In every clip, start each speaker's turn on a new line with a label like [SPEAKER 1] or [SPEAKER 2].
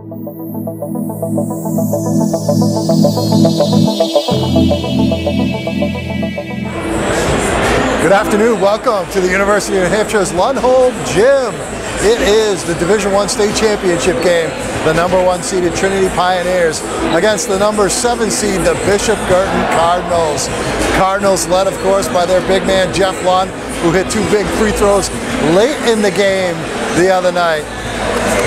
[SPEAKER 1] Good afternoon, welcome to the University of New Hampshire's Lundholm Gym. It is the Division I State Championship game. The #1 seeded Trinity Pioneers against the #7 seed, the Bishop Guertin Cardinals. Cardinals led, of course, by their big man, Jeff Lund, who hit 2 big free throws late in the game the other night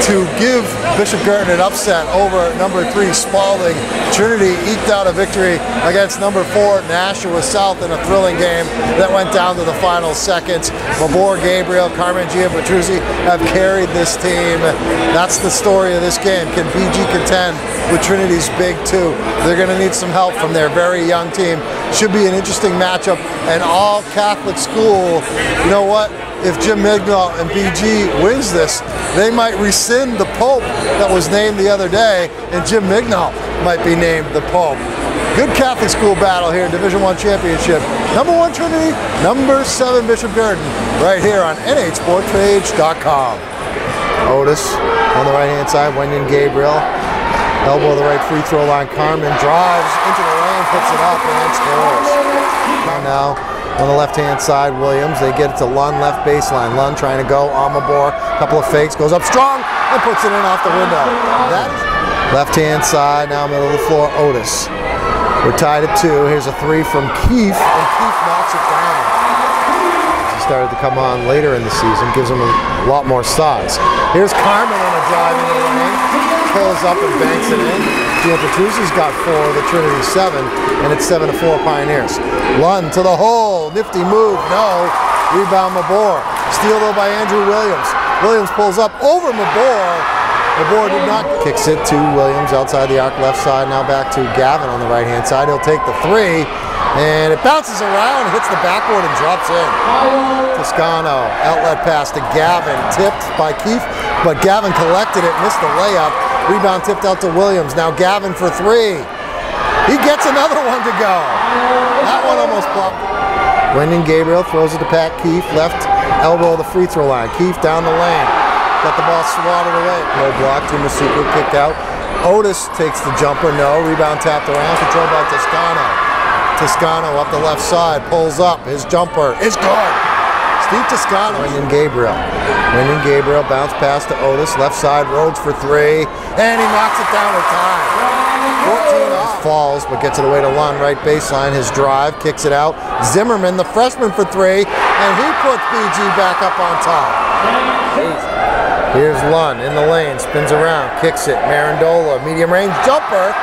[SPEAKER 1] to give Bishop Guertin an upset over #3 Spalding. Trinity eked out a victory against #4 Nashua South in a thrilling game that went down to the final seconds. Mabor Gabriel, Carmen Giambatruzzi have carried this team. That's the story of this game. Can BG contend with Trinity's big 2? They're going to need some help from their very young team. Should be an interesting matchup. An all-Catholic school. You know what? If Jim Mignall and BG wins this, they might rescind the Pope that was named the other day, and Jim Mignall might be named the Pope. Good Catholic school battle here in Division I Championship. #1 Trinity, #7 Bishop Guertin, right here on nhsportspage.com. Otis on the right-hand side, Wenyan Gabriel. Elbow of the right free throw line. Carmen drives into the lane, puts it up, and scores. Now on the left-hand side, Williams, they get it to Lund, left baseline. Lund trying to go on Mabor, couple of fakes, goes up strong, and puts it in off the window. Left-hand side, now middle of the floor, Otis. We're tied at 2. Here's a 3 from Keefe, and Keefe knocks it down. He started to come on later in the season, gives him a lot more size. Here's Carmen on a drive in the lane, pulls up and banks it in. Giambatruzzi's got 4, the Trinity 7, and it's 7-4 Pioneers. Lund to the hole, nifty move, no. Rebound Mabor. Steal though by Andrew Williams. Williams pulls up over Mabor. Mabor did not. Kicks it to Williams outside the arc left side. Now back to Gavin on the right hand side. He'll take the 3. And it bounces around, hits the backboard and drops in. Toscano, outlet pass to Gavin, tipped by Keefe, but Gavin collected it, missed the layup. Rebound tipped out to Williams. Now Gavin for 3. He gets another one to go. That one almost blocked. Wenyan Gabriel throws it to Pat Keefe, left elbow of the free throw line. Keefe down the lane. Got the ball swatted away. No block to Masuku, kicked out. Otis takes the jumper, no. Rebound tapped around, controlled by Toscano. Toscano up the left side, pulls up. His jumper is good. Steve Toscano. Wenyan Gabriel. Wenyan Gabriel bounce pass to Otis. Left side, Rhodes for 3. And he knocks it down with time. 14 off. Falls, but gets it away to Lund. Right baseline, his drive, kicks it out. Zimmerman, the freshman for 3. And he puts BG back up on top. Here's Lund in the lane, spins around, kicks it. Marandola, medium range jumper.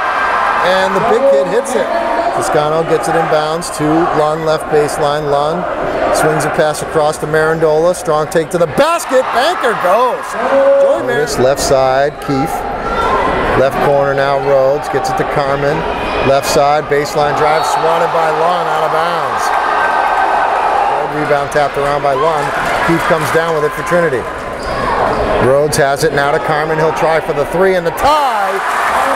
[SPEAKER 1] And the big kid hits it. Toscano gets it inbounds to Lund, left baseline. Lund swings a pass across to Marandola. Strong take to the basket. Banker goes. Joy left side, Keefe. Left corner now, Rhodes. Gets it to Carmen. Left side, baseline drive, swatted by Lund, out of bounds. Rebound tapped around by Lund. Keefe comes down with it for Trinity. Rhodes has it now to Carmen. He'll try for the 3 and the tie.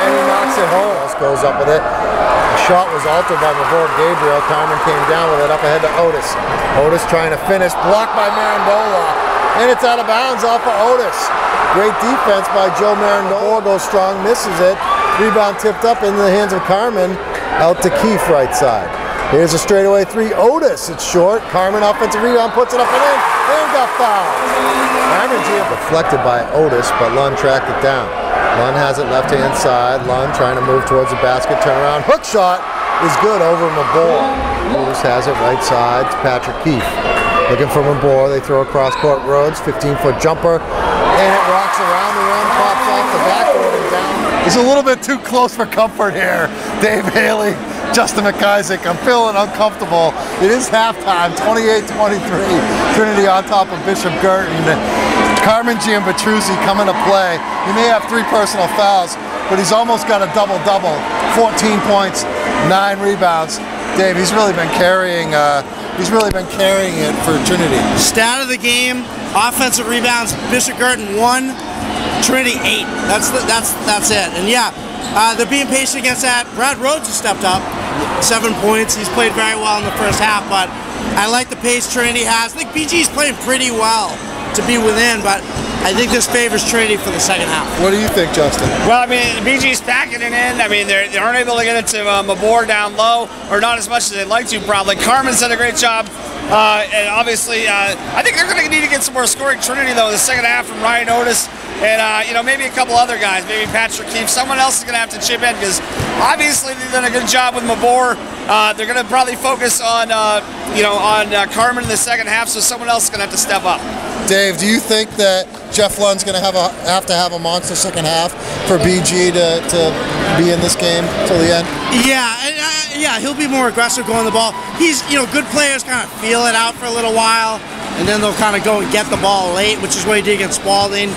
[SPEAKER 1] And he knocks it home. Goes up with it. The shot was altered by Mabor Gabriel. Carmen came down with it up ahead to Otis. Otis trying to finish. Blocked by Marandola. And it's out of bounds off of Otis. Great defense by Joe Marandola. Goes strong, misses it. Rebound tipped up into the hands of Carmen. Out to Keefe right side. Here's a straightaway 3. Otis, it's short. Carmen offensive rebound, puts it up and in. And got fouled. Carmen deflected by Otis, but Lund tracked it down. Lund has it left-hand side. Lund trying to move towards the basket. Turn around. Hook shot is good over Mabor. Otis has it right side to Patrick Keefe. Looking for Mabor. They throw across court. Rhodes, 15-foot jumper. And it rocks around the rim, pops off the backboard and down. It's a little bit too close for comfort here. Dave Haley, Justin McIsaac. I'm feeling uncomfortable. It is halftime, 28-23. Trinity on top of Bishop Guertin. Carmen Giambatruzzi coming to play. He may have 3 personal fouls, but he's almost got a double-double. 14 points, 9 rebounds. Dave, he's really been carrying it for Trinity.
[SPEAKER 2] Stat of the game, offensive rebounds, Bishop Guertin 1, Trinity 8. That's it. And yeah, they're being patient against that. Brad Rhodes has stepped up, 7 points. He's played very well in the first half, but I like the pace Trinity has. I think BG's playing pretty well to be within, but I think this favors Trinity for the second half.
[SPEAKER 1] What do you think, Justin?
[SPEAKER 3] Well, I mean, BG's packing it in. I mean, they aren't able to get it to Mabor down low, or not as much as they'd like to, probably. Carmen's done a great job. And obviously, I think they're going to need to get some more scoring Trinity, though, in the second half from Ryan Otis. And, you know, maybe a couple other guys, maybe Patrick Keefe. Someone else is going to have to chip in because obviously they've done a good job with Mabor. They're going to probably focus on, you know, on Carmen in the second half, so someone else is going to have to step up.
[SPEAKER 1] Dave, do you think that Jeff Lund's going to have to have a monster second half for BG to be in this game till the end?
[SPEAKER 2] Yeah, yeah, he'll be more aggressive going the ball. He's, you know, good players kind of feel it out for a little while, and then they'll kind of go and get the ball late, which is what he did against Spalding.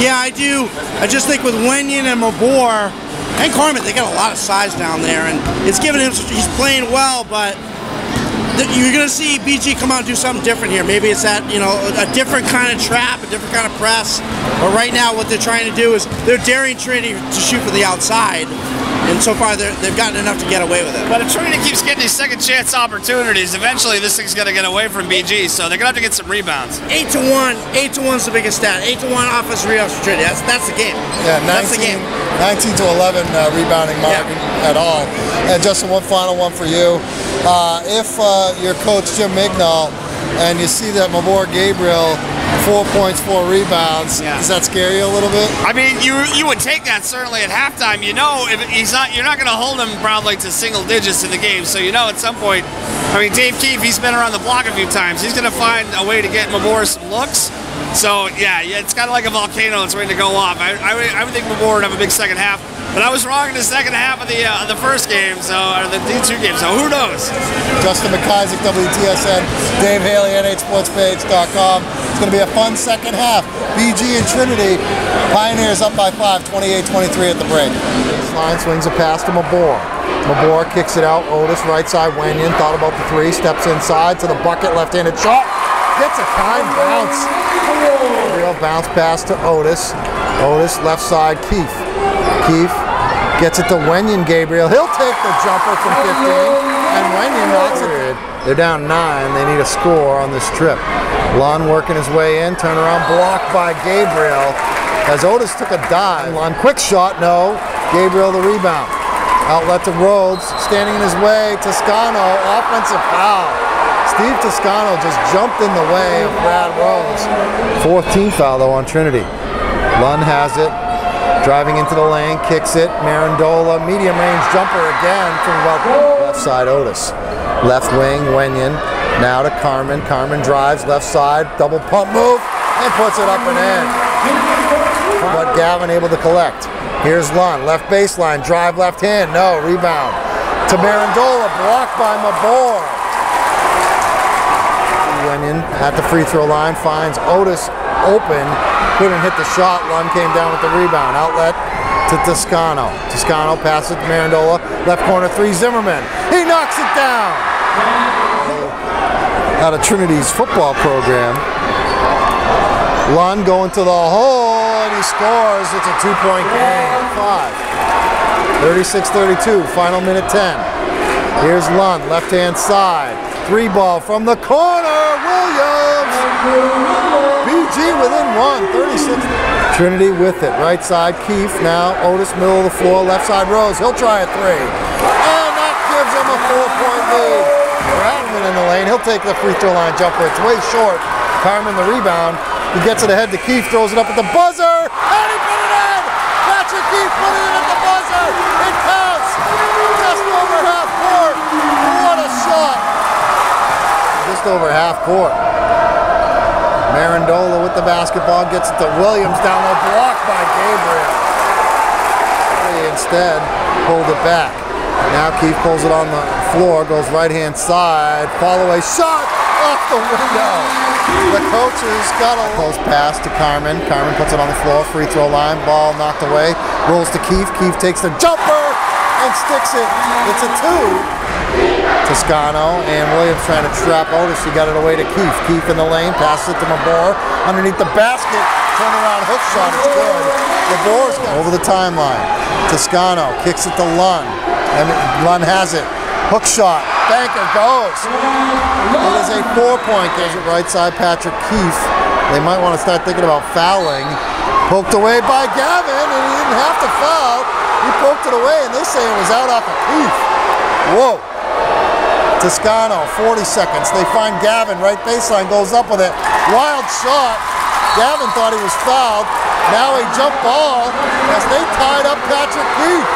[SPEAKER 2] Yeah, I do. I just think with Wenyan and Mabor and Carmen, they got a lot of size down there, and it's giving him. He's playing well, but you're going to see BG come out and do something different here. Maybe it's that, you know, a different kind of trap, a different kind of press. But right now what they're trying to do is they're daring Trinity to shoot from the outside. And so far they've gotten enough to get away with it.
[SPEAKER 3] But if Trinity keeps getting these second chance opportunities, eventually this thing's going to get away from BG. So they're going to have to get some rebounds.
[SPEAKER 2] 8-1. 8-1's the biggest stat. 8-1 offensive rebounds for Trinity. That's the game.
[SPEAKER 1] Yeah, 19,
[SPEAKER 2] that's the game.
[SPEAKER 1] 19 to 11 rebounding margin at all. And Justin, one final one for you. If you're Coach Jim Mignall and you see that Mabor Gabriel 4 points, 4 rebounds, does that scare you a little bit?
[SPEAKER 3] I mean, you would take that certainly at halftime. You know, if he's not, you're not going to hold him probably to single digits in the game. So you know, at some point, I mean, Dave Keefe, he's been around the block a few times. He's going to find a way to get Mabor some looks. So yeah, it's kind of like a volcano that's waiting to go off. I would think Mabor would have a big second half, but I was wrong in the second half of the first game, or the D2 game. So who knows?
[SPEAKER 1] Justin McIsaac, WTSN, Dave Haley, NHSportsPage.com. It's going to be a fun second half. BG and Trinity, Pioneers up by 5, 28-23 at the break. Line swings a pass to Mabor. Mabor kicks it out. Otis right side. Wenyan thought about the three, steps inside to the bucket, left-handed shot. Gets a kind bounce. Real bounce pass to Otis. Otis left side, Keefe. Keefe gets it to Wenyan Gabriel. He'll take the jumper from 15, and Wenyan knocks it. They're down 9. They need a score on this trip. Lund working his way in. Turnaround blocked by Gabriel as Otis took a dive. Lund quick shot, no. Gabriel the rebound. Outlet to Rhodes. Standing in his way, Toscano. Offensive foul. Steve Toscano just jumped in the way of Brad Rhodes. 4th team foul though on Trinity. Lund has it. Driving into the lane, kicks it. Marandola, medium range jumper again from left side Otis. Left wing, Wenyan. Now to Carmen. Carmen drives left side, double pump move, and puts it up and in. But Gavin able to collect. Here's Lund, left baseline, drive left hand, no, rebound. To Marandola, blocked by Mabor. Wenyan at the free throw line, finds Otis open, couldn't hit the shot. Lund came down with the rebound. Outlet to Toscano. Toscano passes it to Marandola. Left corner 3, Zimmerman. He knocks it down. Out of Trinity's football program. Lund going to the hole and he scores. It's a 2-point game. 36-32, final minute 10. Here's Lund, left hand side. 3 ball from the corner. Williams. BG within 1, 36. Trinity with it, right side, Keefe now, Otis middle of the floor, left side Rose, he'll try a 3. And that gives him a 4-point lead. Ratman in the lane, he'll take the free throw line jumper, it's way short. Carmen the rebound, he gets it ahead to Keefe, throws it up at the buzzer, and he put it in! Patrick Keefe put it in at the buzzer, it counts! Just over half court, what a shot! Just over half court. Marandola with the basketball, gets it to Williams, down low, blocked by Gabriel. He instead pulled it back. Now Keefe pulls it on the floor, goes right-hand side, fall away shot off the window. The coaches got a close pass to Carmen. Carmen puts it on the floor, free throw line, ball knocked away, rolls to Keefe. Keefe takes the jumper and sticks it. It's a 2. Toscano and Williams trying to trap Otis. He got it away to Keefe. Keefe in the lane, passes it to Mabor. Underneath the basket, turnaround hook shot, it's good. Mabor's got over the timeline. Toscano kicks it to Lund. And Lund has it. Hook shot, banker goes. It is a 4-point game. Right side, Patrick Keefe They might want to start thinking about fouling. Poked away by Gavin, and he didn't have to foul. He poked it away, and they say it was out off a poof. Whoa. Toscano, 40 seconds. They find Gavin, right baseline, goes up with it. Wild shot. Gavin thought he was fouled. Now a jump ball as they tied up Patrick Keith.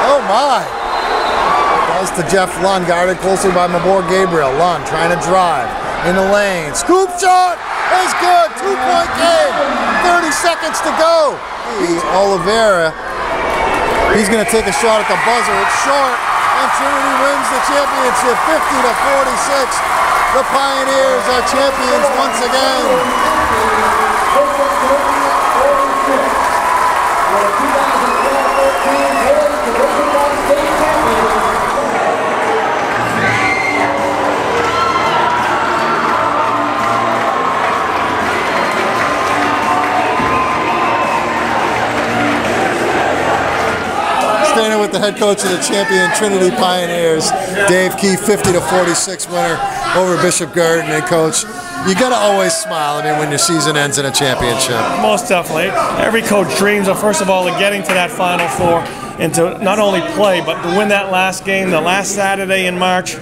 [SPEAKER 1] Oh my. That was to Jeff Lund, guarded closely by Mabor Gabriel. Lund trying to drive in the lane. Scoop shot is good. 2-point game. 30 seconds to go. Oliveira, he's going to take a shot at the buzzer. It's short. And Trinity wins the championship 50-46. The Pioneers are champions once again. Standing with the head coach of the champion Trinity Pioneers, Dave Keefe, 50-46 winner over Bishop Guertin. And coach, you gotta always smile. I mean, when your season ends in a championship.
[SPEAKER 4] Most definitely. Every coach dreams of, first of all, of getting to that Final Four and to not only play, but to win that last game, the last Saturday in March.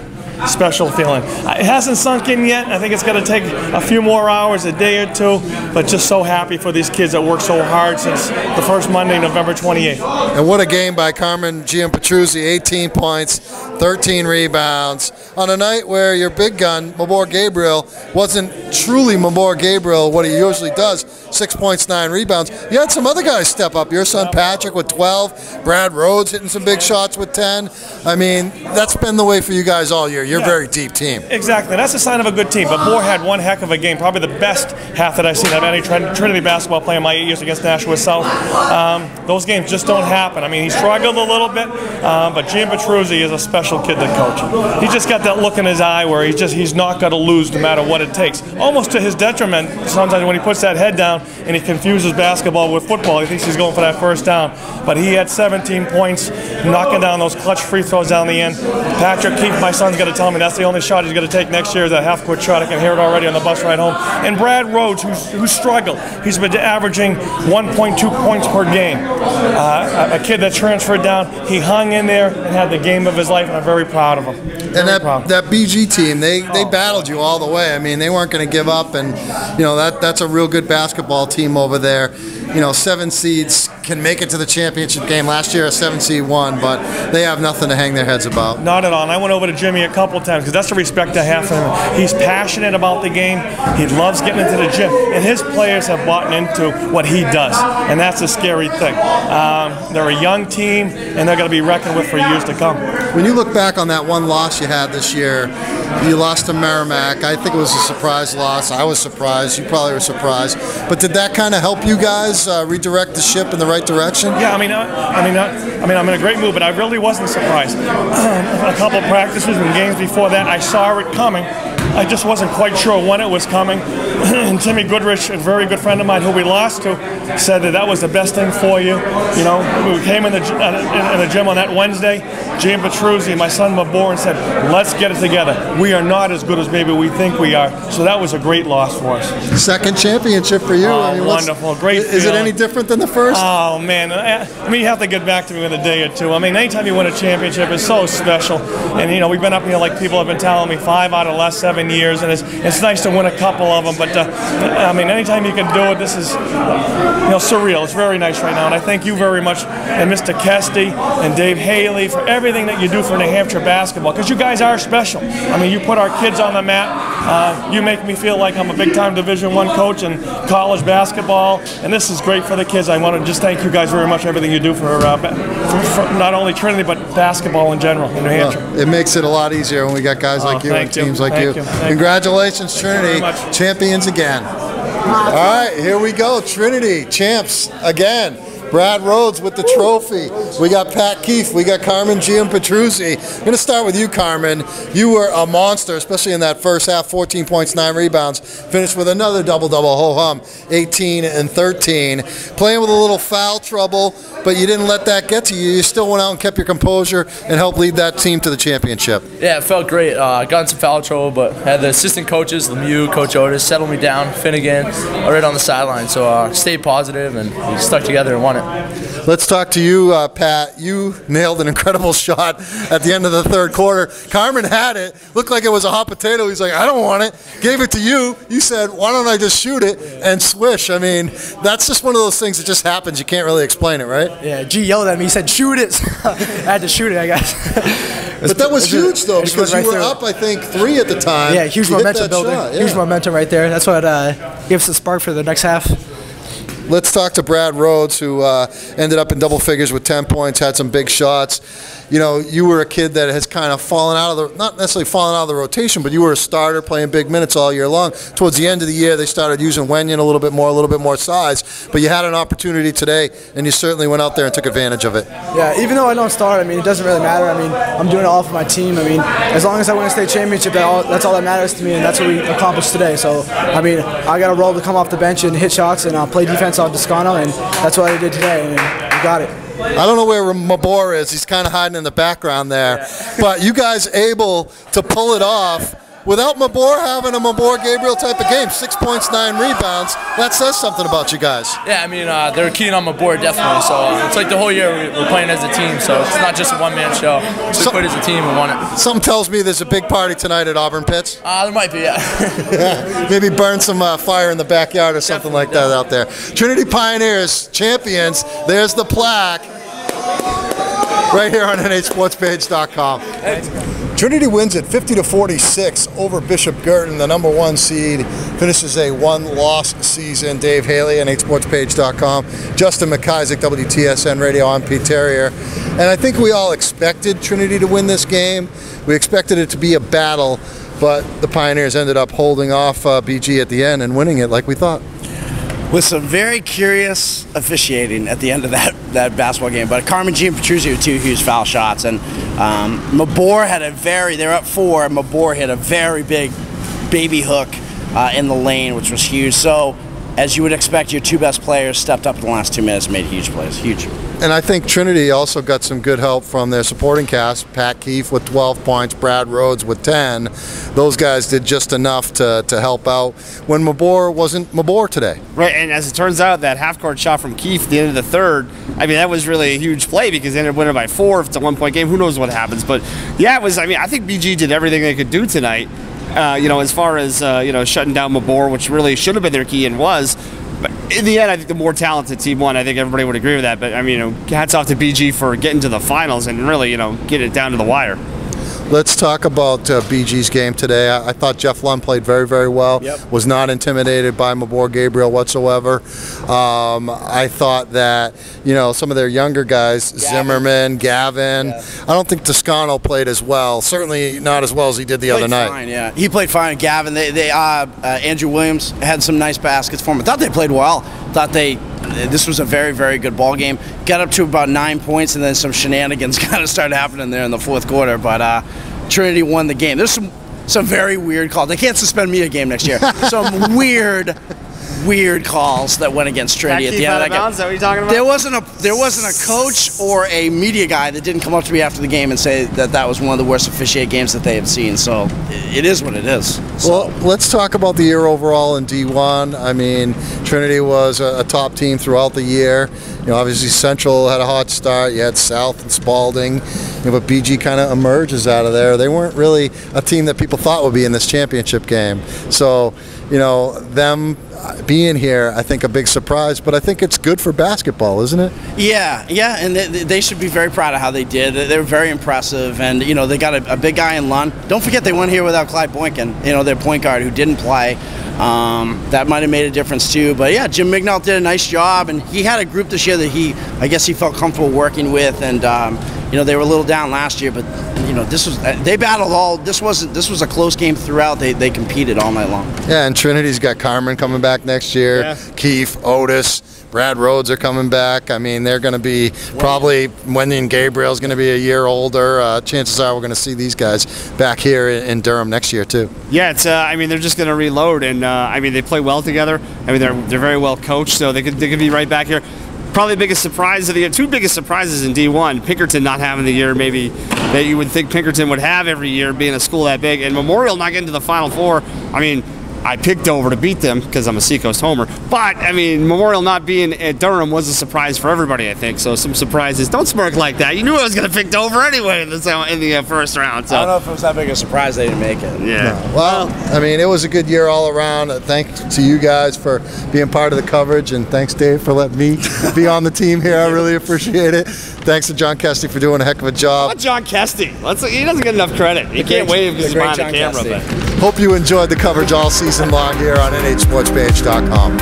[SPEAKER 4] Special feeling. It hasn't sunk in yet. I think it's going to take a few more hours, a day or two, but just so happy for these kids that worked so hard since the first Monday, November 28th.
[SPEAKER 1] And what a game by Carmen Giampetruzzi, 18 points, 13 rebounds, on a night where your big gun, Mabor Gabriel, wasn't truly Mabor Gabriel, what he usually does, 6 points, 9 rebounds. You had some other guys step up. Your son Patrick with 12, Brad Rhodes hitting some big shots with 10. I mean, that's been the way for you guys all year. You're a very deep team.
[SPEAKER 4] Exactly. That's a sign of a good team. But Moore had one heck of a game, probably the best half that I've seen of any Trinity basketball player in my 8 years against Nashua South. Those games just don't happen. I mean, he struggled a little bit, but Giampetruzzi is a special kid to coach. He just got that look in his eye where he's not going to lose no matter what it takes. Almost to his detriment, sometimes when he puts that head down and he confuses basketball with football, he thinks he's going for that first down. But he had 17 points, knocking down those clutch free throws down the end. Patrick Keefe, my son's going to tell me that's the only shot he's going to take next year is that half-court shot. I can hear it already on the bus ride home. And Brad Rhodes, who struggled. He's been averaging 1.2 points per game. A kid that transferred down. He hung in there and had the game of his life, and I'm very proud of him.
[SPEAKER 1] And that BG team, they battled you all the way. I mean, they weren't going to give up, and you know that's a real good basketball team over there. You know, 7 seeds can make it to the championship game. Last year, a 7 seed won, but they have nothing to hang their heads about.
[SPEAKER 4] Not at all. And I went over to Jimmy a couple times because that's the respect I have for him. He's passionate about the game. He loves getting into the gym, and his players have bought into what he does, and that's a scary thing. They're a young team, and they're going to be reckoned with for years to come.
[SPEAKER 1] When you look back on that one loss you had this year, you lost to Merrimack. I think it was a surprise loss. I was surprised. You probably were surprised. But did that kind of help you guys redirect the ship in the right direction?
[SPEAKER 4] Yeah, I mean, I'm in a great mood, but I really wasn't surprised. A couple of practices and games before that, I saw it coming. I just wasn't quite sure when it was coming. And Timmy Goodrich, a very good friend of mine who we lost to, said that was the best thing for you. You know, we came in the gym on that Wednesday. Giampetruzzi, my son Mabor, and said, let's get it together. We are not as good as maybe we think we are. So that was a great loss for us.
[SPEAKER 1] Second championship for you.
[SPEAKER 4] Oh,
[SPEAKER 1] I mean,
[SPEAKER 4] wonderful. Great
[SPEAKER 1] Is it any different than the first?
[SPEAKER 4] Oh, man. I mean, you have to get back to me in a day or two. I mean, anytime you win a championship, it's so special. And, you know, we've been up here, like people have been telling me, 5 out of the last 7 years, and it's nice to win a couple of them. But, I mean, anytime you can do it, this is, surreal. It's very nice right now. And I thank you very much, and Mr. Kesty and Dave Haley, for everything that you do for New Hampshire basketball, because you guys are special. I mean, you put our kids on the map. You make me feel like I'm a big-time Division I coach in college basketball, and this is great for the kids. I want to just thank you guys very much for everything you do for not only Trinity, but basketball in general in New Hampshire.
[SPEAKER 1] Well, it makes it a lot easier when we got guys like you and teams like you. Congratulations, Trinity. Champions again. All right, here we go. Trinity, champs again. Brad Rhodes with the trophy. We got Pat Keefe. We got Carmen Giampetruzzi. I'm going to start with you, Carmen. You were a monster, especially in that first half. 14 points, 9 rebounds. Finished with another double-double, ho-hum, 18 and 13. Playing with a little foul trouble, but you didn't let that get to you. You still went out and kept your composure and helped lead that team to the championship.
[SPEAKER 5] Yeah, it felt great. Got in some foul trouble, but had the assistant coaches, Lemieux, Coach Otis, settled me down, Finnegan, right on the sideline. So stayed positive and we stuck together and won it.
[SPEAKER 1] Let's talk to you, Pat. You nailed an incredible shot at the end of the third quarter. Carmen had it. Looked like it was a hot potato. He's like, I don't want it. Gave it to you. You said, why don't I just shoot it and swish? I mean, that's just one of those things that just happens. You can't really explain it, right?
[SPEAKER 6] Yeah, G yelled at me. He said, shoot it. I had to shoot it, I guess.
[SPEAKER 1] But that was huge, though, because you were up, I think, 3 at the time.
[SPEAKER 6] Yeah, huge momentum building. Yeah. Huge momentum right there. That's what gives us the spark for the next half.
[SPEAKER 1] Let's talk to Brad Rhodes, who ended up in double figures with 10 points, had some big shots. You know, you were a kid that has kind of fallen out of the, not necessarily fallen out of the rotation, but you were a starter playing big minutes all year long. Towards the end of the year, they started using Wenyon a little bit more size, but you had an opportunity today, and you certainly went out there and took advantage of it.
[SPEAKER 6] Yeah, even though I don't start, I mean, it doesn't really matter. I mean, I'm doing it all for my team. I mean, as long as I win a state championship, that's all that matters to me, and that's what we accomplished today. So, I mean, I got a role to come off the bench and hit shots and play defense on Toscano, and that's what I did today, and we got it.
[SPEAKER 1] I don't know where Mabor is. He's kind of hiding in the background there. Yeah. But you guys able to pull it off without Mabor having a Mabor-Gabriel type of game. 6 points, 9 rebounds. That says something about you guys.
[SPEAKER 5] Yeah, I mean, they're keen on Mabor, definitely. So it's like the whole year we're playing as a team. So it's not just a one-man show. We played as a team and won it.
[SPEAKER 1] Something tells me there's a big party tonight at Auburn Pits.
[SPEAKER 5] There might be, yeah.
[SPEAKER 1] Yeah. Maybe burn some fire in the backyard or something like that out there. Trinity Pioneers, champions. There's the plaque. Right here on NHSportsPage.com. Trinity wins it 50-46 over Bishop Guertin, the #1 seed. Finishes a 1-loss season. Dave Haley, NHSportsPage.com. Justin McIsaac, WTSN Radio. I'm Pete Terrier. And I think we all expected Trinity to win this game. We expected it to be a battle, but the Pioneers ended up holding off BG at the end and winning it like we thought.
[SPEAKER 2] With some very curious officiating at the end of that basketball game. But Carmen Giampetruzzi with 2 huge foul shots. And Mabor had they were up 4, and Mabor hit a very big baby hook in the lane, which was huge. So, as you would expect, your 2 best players stepped up in the last 2 minutes and made huge plays. Huge.
[SPEAKER 1] And I think Trinity also got some good help from their supporting cast. Pat Keefe with 12 points, Brad Rhodes with 10. Those guys did just enough to help out when Mabor wasn't Mabor today.
[SPEAKER 3] Right, and as it turns out, that half-court shot from Keefe at the end of the third, I mean, that was really a huge play because they ended up winning by 4. If it's a 1-point game, who knows what happens. But, yeah, it was. I mean, I think BG did everything they could do tonight. You know, as far as, you know, shutting down Mabor, which really should have been their key and was. But in the end, I think the more talented team won. I think everybody would agree with that. But, I mean, you know, hats off to BG for getting to the finals and really, you know, get it down to the wire.
[SPEAKER 1] Let's talk about BG's game today. I thought Jeff Lund played very, very well.
[SPEAKER 2] Yep.
[SPEAKER 1] Was not intimidated by Mabor-Gabriel whatsoever. I thought that, you know, some of their younger guys, Zimmerman, Gavin, I don't think Toscano played as well. Certainly not as well as he did the other night.
[SPEAKER 2] Fine, yeah. He played fine. Gavin, Andrew Williams had some nice baskets for him. I thought they played well. This was a very, very good ball game. Got up to about 9 points, and then some shenanigans kind of started happening there in the fourth quarter. But Trinity won the game. There's some very weird calls. They can't suspend me a game next year. Some weird calls that went against Trinity at the end of that game.
[SPEAKER 3] Is that what you're talking about?
[SPEAKER 2] There wasn't a coach or a media guy that didn't come up to me after the game and say that was one of the worst officiated games that they have seen. So it is what it is.
[SPEAKER 1] So. Well, let's talk about the year overall in D1. I mean, Trinity was a top team throughout the year. You know, obviously Central had a hot start. You had South and Spalding. You know, but BG kind of emerges out of there. They weren't really a team that people thought would be in this championship game. So, you know, them being here, I think a big surprise, but I think it's good for basketball, isn't it?
[SPEAKER 2] Yeah, and they should be very proud of how they did. They were very impressive, and, you know, they got a big guy in Lund. Don't forget they went here without Clyde Boykin, you know, their point guard who didn't play. That might have made a difference too, but yeah, Jim Mignall did a nice job, and he had a group this year that I guess he felt comfortable working with, and you know, they were a little down last year, but you know, they battled all. This was a close game throughout. They competed all night long.
[SPEAKER 1] Yeah, and Trinity's got Carmen coming back next year. Yeah. Keefe, Otis, Brad Rhodes are coming back. I mean, they're going to be probably, Wendy and Gabriel's going to be a year older. Chances are we're going to see these guys back here in Durham next year too.
[SPEAKER 3] Yeah, it's. I mean, they're just going to reload, and I mean, they play well together. I mean, they're very well coached, so they could be right back here. Probably the biggest surprise of the year, two biggest surprises in D1, Pinkerton not having the year maybe that you would think Pinkerton would have every year, being a school that big, and Memorial not getting to the Final Four. I mean, I picked Dover to beat them because I'm a Seacoast homer. But, I mean, Memorial not being at Durham was a surprise for everybody, I think. So some surprises. Don't smirk like that. You knew I was going to pick Dover anyway in the first round. So.
[SPEAKER 7] I don't know if it was that big a surprise they didn't make it.
[SPEAKER 3] Yeah.
[SPEAKER 1] No. Well, I mean, it was a good year all around. Thanks to you guys for being part of the coverage. And thanks, Dave, for letting me be on the team here. I really appreciate it. Thanks to John Kesty for doing a heck of a job.
[SPEAKER 3] How about John Kesty? He doesn't get enough credit. He can't wave because he's behind the camera.
[SPEAKER 1] Hope you enjoyed the coverage all season long here on nhsportspage.com.